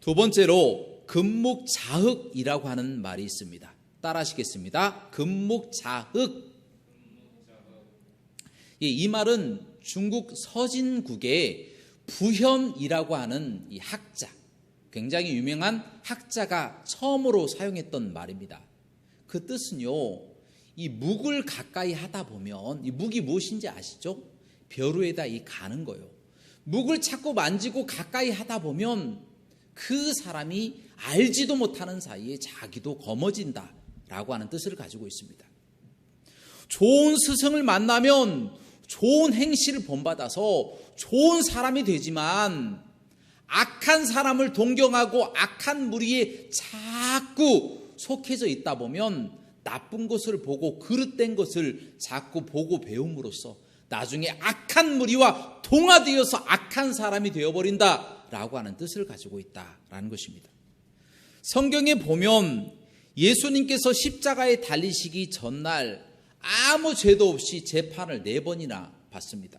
두 번째로 금묵자흑이라고 하는 말이 있습니다. 따라 하시겠습니다. 금묵자흑. 이 말은 중국 서진국의 부현이라고 하는 이 학자, 굉장히 유명한 학자가 처음으로 사용했던 말입니다. 그 뜻은요, 이 묵을 가까이 하다 보면, 이 묵이 무엇인지 아시죠? 벼루에다 이 가는 거예요. 묵을 자꾸 만지고 가까이 하다 보면 그 사람이 알지도 못하는 사이에 자기도 검어진다 라고 하는 뜻을 가지고 있습니다. 좋은 스승을 만나면 좋은 행실을 본받아서 좋은 사람이 되지만 악한 사람을 동경하고 악한 무리에 자꾸 속해져 있다 보면 나쁜 것을 보고 그릇된 것을 자꾸 보고 배움으로써 나중에 악한 무리와 동화되어서 악한 사람이 되어버린다라고 하는 뜻을 가지고 있다라는 것입니다. 성경에 보면 예수님께서 십자가에 달리시기 전날 아무 죄도 없이 재판을 4번이나 받습니다.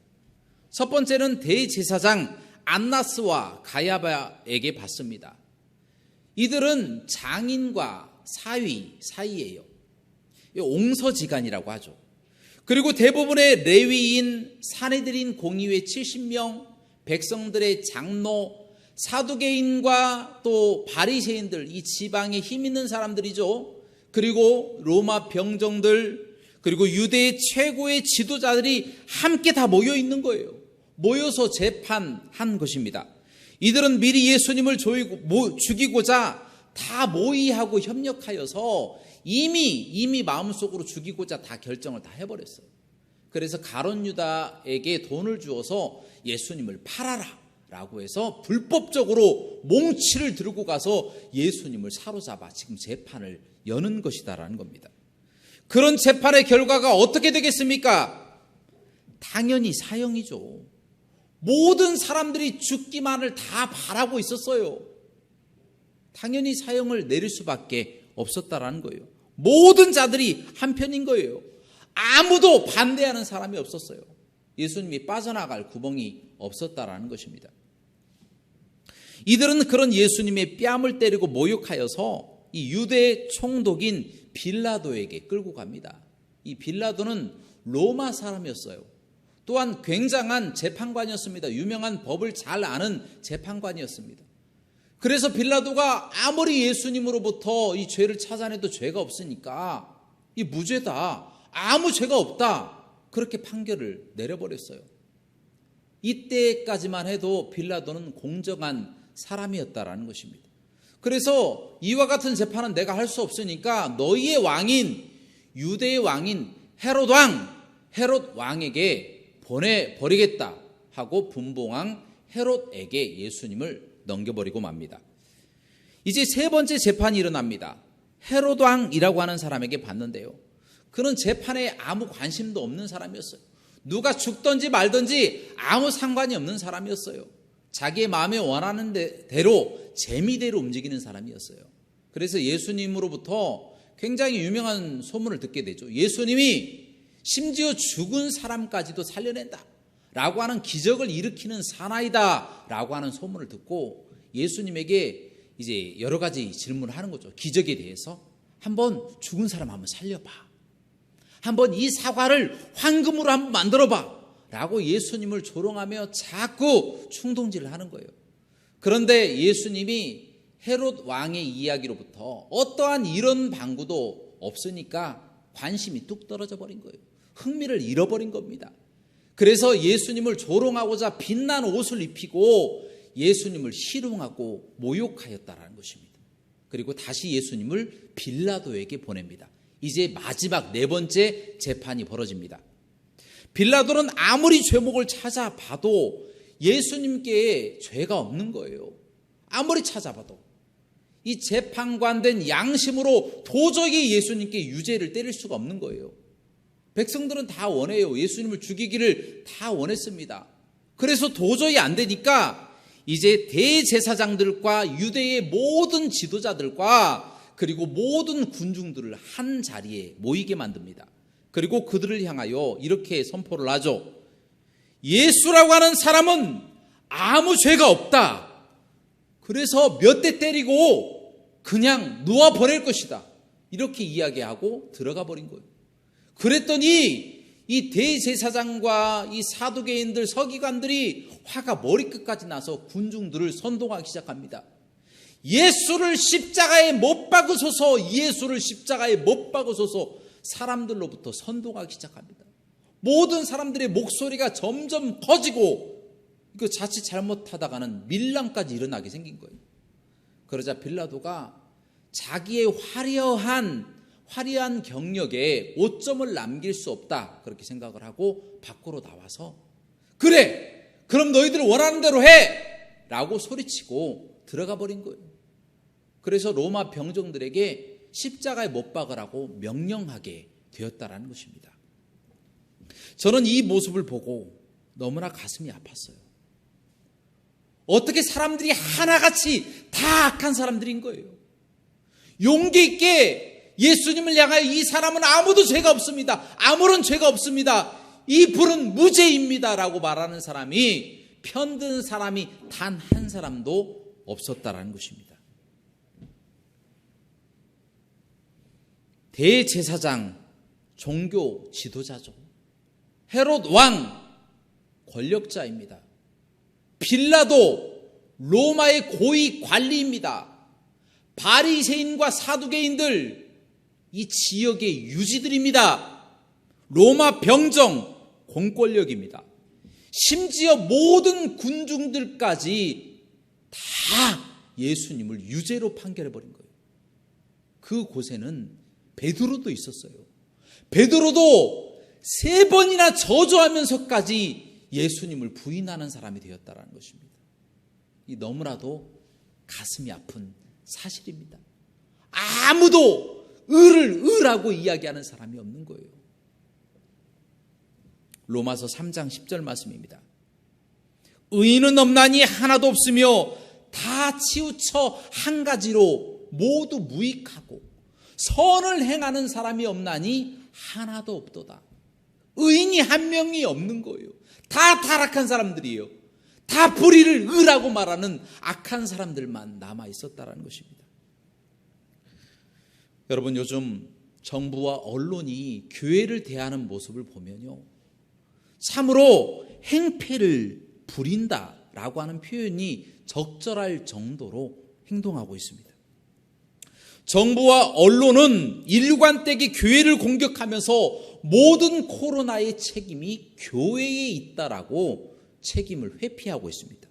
첫 번째는 대제사장 안나스와 가야바에게 받습니다. 이들은 장인과 사위 사이예요. 옹서지간이라고 하죠. 그리고 대부분의 레위인, 사내들인 공의회 70명, 백성들의 장로, 사두개인과 또 바리새인들, 이 지방에 힘 있는 사람들이죠. 그리고 로마 병정들, 그리고 유대의 최고의 지도자들이 함께 다 모여 있는 거예요. 모여서 재판한 것입니다. 이들은 미리 예수님을 죽이고자 다 모의하고 협력하여서 이미 마음속으로 죽이고자 다 결정을 다 해버렸어요. 그래서 가룟 유다에게 돈을 주어서 예수님을 팔아라 라고 해서 불법적으로 몽치를 들고 가서 예수님을 사로잡아 지금 재판을 여는 것이다라는 겁니다. 그런 재판의 결과가 어떻게 되겠습니까? 당연히 사형이죠. 모든 사람들이 죽기만을 다 바라고 있었어요. 당연히 사형을 내릴 수밖에 없었다라는 거예요. 모든 자들이 한편인 거예요. 아무도 반대하는 사람이 없었어요. 예수님이 빠져나갈 구멍이 없었다라는 것입니다. 이들은 그런 예수님의 뺨을 때리고 모욕하여서 이 유대 총독인 빌라도에게 끌고 갑니다. 이 빌라도는 로마 사람이었어요. 또한 굉장한 재판관이었습니다. 유명한 법을 잘 아는 재판관이었습니다. 그래서 빌라도가 아무리 예수님으로부터 이 죄를 찾아내도 죄가 없으니까 이 무죄다, 아무 죄가 없다, 그렇게 판결을 내려버렸어요. 이때까지만 해도 빌라도는 공정한 사람이었다라는 것입니다. 그래서 이와 같은 재판은 내가 할 수 없으니까 너희의 왕인, 유대의 왕인 헤롯 왕에게 보내버리겠다 하고 분봉왕 헤롯에게 예수님을 넘겨버리고 맙니다. 이제 세 번째 재판이 일어납니다. 헤롯 왕이라고 하는 사람에게 받는데요, 그는 재판에 아무 관심도 없는 사람이었어요. 누가 죽든지 말든지 아무 상관이 없는 사람이었어요. 자기의 마음에 원하는 대로 재미대로 움직이는 사람이었어요. 그래서 예수님으로부터 굉장히 유명한 소문을 듣게 되죠. 예수님이 심지어 죽은 사람까지도 살려낸다 라고 하는 기적을 일으키는 사나이다 라고 하는 소문을 듣고 예수님에게 이제 여러 가지 질문을 하는 거죠. 기적에 대해서 한번 죽은 사람 한번 살려봐, 한번 이 사과를 황금으로 한번 만들어봐 라고 예수님을 조롱하며 자꾸 충동질을 하는 거예요. 그런데 예수님이 헤롯 왕의 이야기로부터 어떠한 이런 방구도 없으니까 관심이 뚝 떨어져 버린 거예요. 흥미를 잃어버린 겁니다. 그래서 예수님을 조롱하고자 빛난 옷을 입히고 예수님을 희롱하고 모욕하였다라는 것입니다. 그리고 다시 예수님을 빌라도에게 보냅니다. 이제 마지막 4번째 재판이 벌어집니다. 빌라도는 아무리 죄목을 찾아봐도 예수님께 죄가 없는 거예요. 아무리 찾아봐도 이 재판관된 양심으로 도저히 예수님께 유죄를 때릴 수가 없는 거예요. 백성들은 다 원해요. 예수님을 죽이기를 다 원했습니다. 그래서 도저히 안 되니까 이제 대제사장들과 유대의 모든 지도자들과 그리고 모든 군중들을 한 자리에 모이게 만듭니다. 그리고 그들을 향하여 이렇게 선포를 하죠. 예수라고 하는 사람은 아무 죄가 없다. 그래서 몇 대 때리고 그냥 놓아버릴 것이다. 이렇게 이야기하고 들어가 버린 거예요. 그랬더니 이 대제사장과 이 사두개인들, 서기관들이 화가 머리끝까지 나서 군중들을 선동하기 시작합니다. 예수를 십자가에 못 박으소서, 예수를 십자가에 못 박으소서 사람들로부터 선동하기 시작합니다. 모든 사람들의 목소리가 점점 커지고 그 자칫 잘못하다가는 밀란까지 일어나게 생긴 거예요. 그러자 빌라도가 자기의 화려한 경력에 오점을 남길 수 없다 그렇게 생각을 하고 밖으로 나와서 그래 그럼 너희들 원하는 대로 해 라고 소리치고 들어가 버린 거예요. 그래서 로마 병정들에게 십자가에 못 박으라고 명령하게 되었다라는 것입니다. 저는 이 모습을 보고 너무나 가슴이 아팠어요. 어떻게 사람들이 하나같이 다 악한 사람들인 거예요. 용기 있게 예수님을 향하여 이 사람은 아무도 죄가 없습니다. 아무런 죄가 없습니다. 이 불은 무죄입니다 라고 말하는 사람이, 편든 사람이 단 한 사람도 없었다라는 것입니다. 대제사장, 종교 지도자죠. 헤롯 왕, 권력자입니다. 빌라도, 로마의 고위 관리입니다. 바리새인과 사두개인들, 이 지역의 유지들입니다. 로마 병정, 공권력입니다. 심지어 모든 군중들까지 다 예수님을 유죄로 판결해버린 거예요. 그 곳에는 베드로도 있었어요. 베드로도 3번이나 저주하면서까지 예수님을 부인하는 사람이 되었다는 것입니다. 이 너무나도 가슴이 아픈 사실입니다. 아무도 의를 의라고 이야기하는 사람이 없는 거예요. 로마서 3장 10절 말씀입니다. 의인은 없나니 하나도 없으며 다 치우쳐 한 가지로 모두 무익하고 선을 행하는 사람이 없나니 하나도 없도다. 의인이 한 명이 없는 거예요. 다 타락한 사람들이에요. 다 불의를 의라고 말하는 악한 사람들만 남아 있었다는 것입니다. 여러분, 요즘 정부와 언론이 교회를 대하는 모습을 보면요, 참으로 행패를 부린다라고 하는 표현이 적절할 정도로 행동하고 있습니다. 정부와 언론은 일관되게 교회를 공격하면서 모든 코로나의 책임이 교회에 있다라고 책임을 회피하고 있습니다.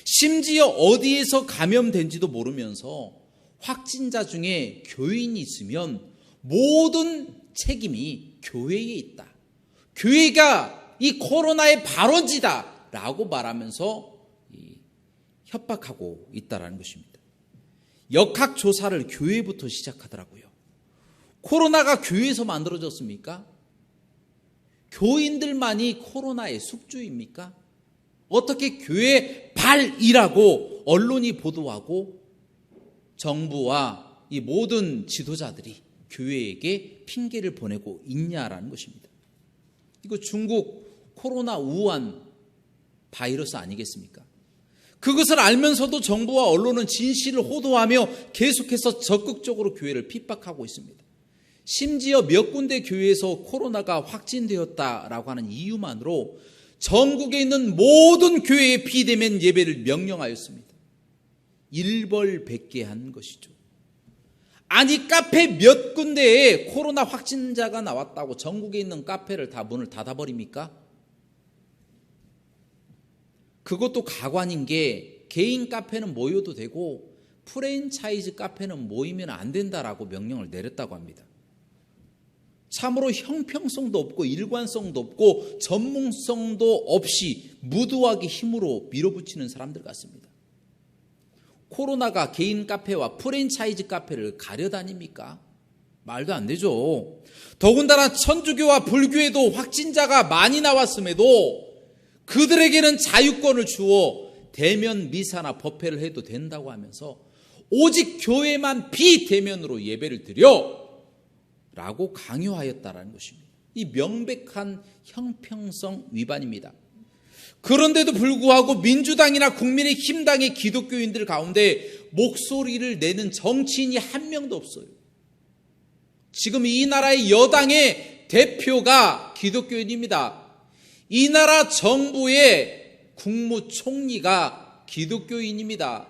심지어 어디에서 감염된지도 모르면서 확진자 중에 교인이 있으면 모든 책임이 교회에 있다. 교회가 이 코로나의 발원지다 라고 말하면서 협박하고 있다는 것입니다. 역학조사를 교회부터 시작하더라고요. 코로나가 교회에서 만들어졌습니까? 교인들만이 코로나의 숙주입니까? 어떻게 교회 발이라고 언론이 보도하고 정부와 이 모든 지도자들이 교회에게 핑계를 보내고 있냐라는 것입니다. 이거 중국 코로나 우한 바이러스 아니겠습니까? 그것을 알면서도 정부와 언론은 진실을 호도하며 계속해서 적극적으로 교회를 핍박하고 있습니다. 심지어 몇 군데 교회에서 코로나가 확진되었다라고 하는 이유만으로 전국에 있는 모든 교회에 비대면 예배를 명령하였습니다. 일벌백계한 것이죠. 아니, 카페 몇 군데에 코로나 확진자가 나왔다고 전국에 있는 카페를 다 문을 닫아버립니까? 그것도 가관인 게 개인 카페는 모여도 되고 프랜차이즈 카페는 모이면 안 된다라고 명령을 내렸다고 합니다. 참으로 형평성도 없고 일관성도 없고 전문성도 없이 무도하게 힘으로 밀어붙이는 사람들 같습니다. 코로나가 개인 카페와 프랜차이즈 카페를 가려다닙니까? 말도 안 되죠. 더군다나 천주교와 불교에도 확진자가 많이 나왔음에도 그들에게는 자유권을 주어 대면 미사나 법회를 해도 된다고 하면서 오직 교회만 비대면으로 예배를 드려 라고 강요하였다라는 것입니다. 이 명백한 형평성 위반입니다. 그런데도 불구하고 민주당이나 국민의힘당의 기독교인들 가운데 목소리를 내는 정치인이 한 명도 없어요. 지금 이 나라의 여당의 대표가 기독교인입니다. 이 나라 정부의 국무총리가 기독교인입니다.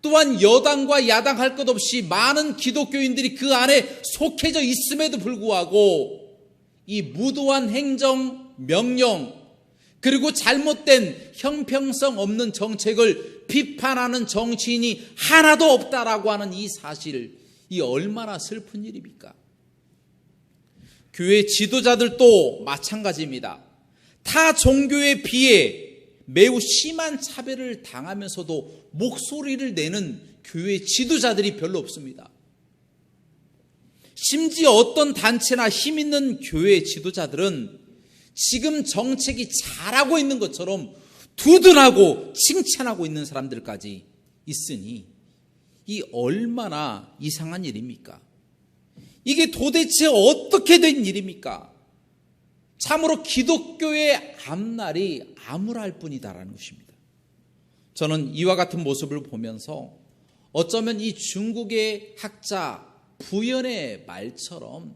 또한 여당과 야당 할 것 없이 많은 기독교인들이 그 안에 속해져 있음에도 불구하고 이 무도한 행정 명령 그리고 잘못된 형평성 없는 정책을 비판하는 정치인이 하나도 없다라고 하는 이 사실, 이 얼마나 슬픈 일입니까? 교회 지도자들도 마찬가지입니다. 타 종교에 비해 매우 심한 차별을 당하면서도 목소리를 내는 교회 지도자들이 별로 없습니다. 심지어 어떤 단체나 힘 있는 교회 지도자들은 지금 정책이 잘하고 있는 것처럼 두둔하고 칭찬하고 있는 사람들까지 있으니 이 얼마나 이상한 일입니까? 이게 도대체 어떻게 된 일입니까? 참으로 기독교의 앞날이 암울할 뿐이다라는 것입니다. 저는 이와 같은 모습을 보면서 어쩌면 이 중국의 학자 부연의 말처럼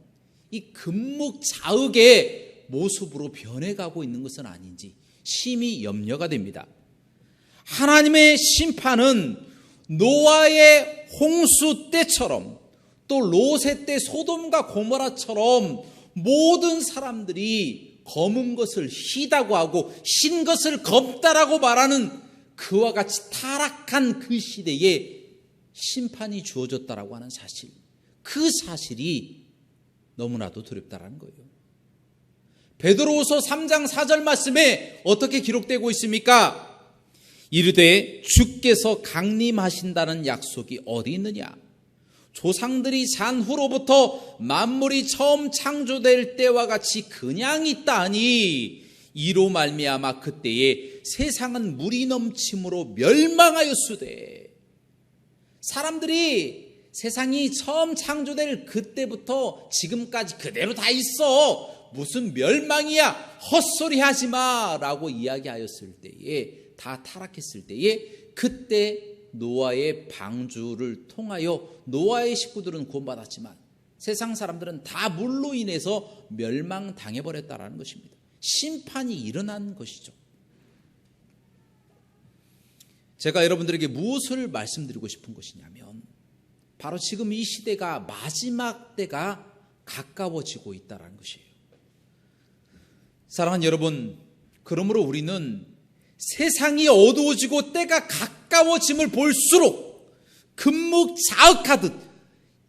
이 금묵자흑의 모습으로 변해가고 있는 것은 아닌지 심히 염려가 됩니다. 하나님의 심판은 노아의 홍수 때처럼 또 롯의 때 소돔과 고모라처럼 모든 사람들이 검은 것을 희다고 하고 흰 것을 검다라고 말하는 그와 같이 타락한 그 시대에 심판이 주어졌다라고 하는 사실, 그 사실이 너무나도 두렵다라는 거예요. 베드로후서 3장 4절 말씀에 어떻게 기록되고 있습니까? 이르되 주께서 강림하신다는 약속이 어디 있느냐? 조상들이 잔 후로부터 만물이 처음 창조될 때와 같이 그냥 있다 하니 이로 말미암아 그때에 세상은 물이 넘침으로 멸망하였으되. 사람들이 세상이 처음 창조될 그때부터 지금까지 그대로 다 있어, 무슨 멸망이야, 헛소리 하지마 라고 이야기하였을 때에, 다 타락했을 때에 그때 노아의 방주를 통하여 노아의 식구들은 구원받았지만 세상 사람들은 다 물로 인해서 멸망당해버렸다는 것입니다. 심판이 일어난 것이죠. 제가 여러분들에게 무엇을 말씀드리고 싶은 것이냐면 바로 지금 이 시대가 마지막 때가 가까워지고 있다는 것이에요. 사랑하는 여러분, 그러므로 우리는 세상이 어두워지고 때가 가까워짐을 볼수록 금묵자흑하듯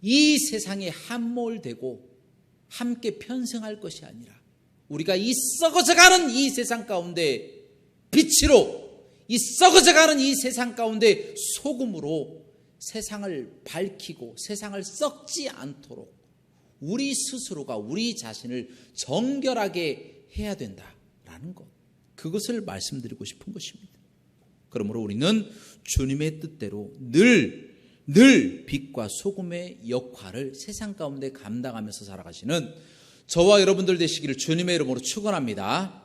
이 세상에 함몰되고 함께 편승할 것이 아니라 우리가 이 썩어져가는 이 세상 가운데 빛으로, 이 썩어져가는 이 세상 가운데 소금으로 세상을 밝히고 세상을 썩지 않도록 우리 스스로가 우리 자신을 정결하게 해야 된다라는 것, 그것을 말씀드리고 싶은 것입니다. 그러므로 우리는 주님의 뜻대로 늘 빛과 소금의 역할을 세상 가운데 감당하면서 살아가시는 저와 여러분들 되시기를 주님의 이름으로 축원합니다.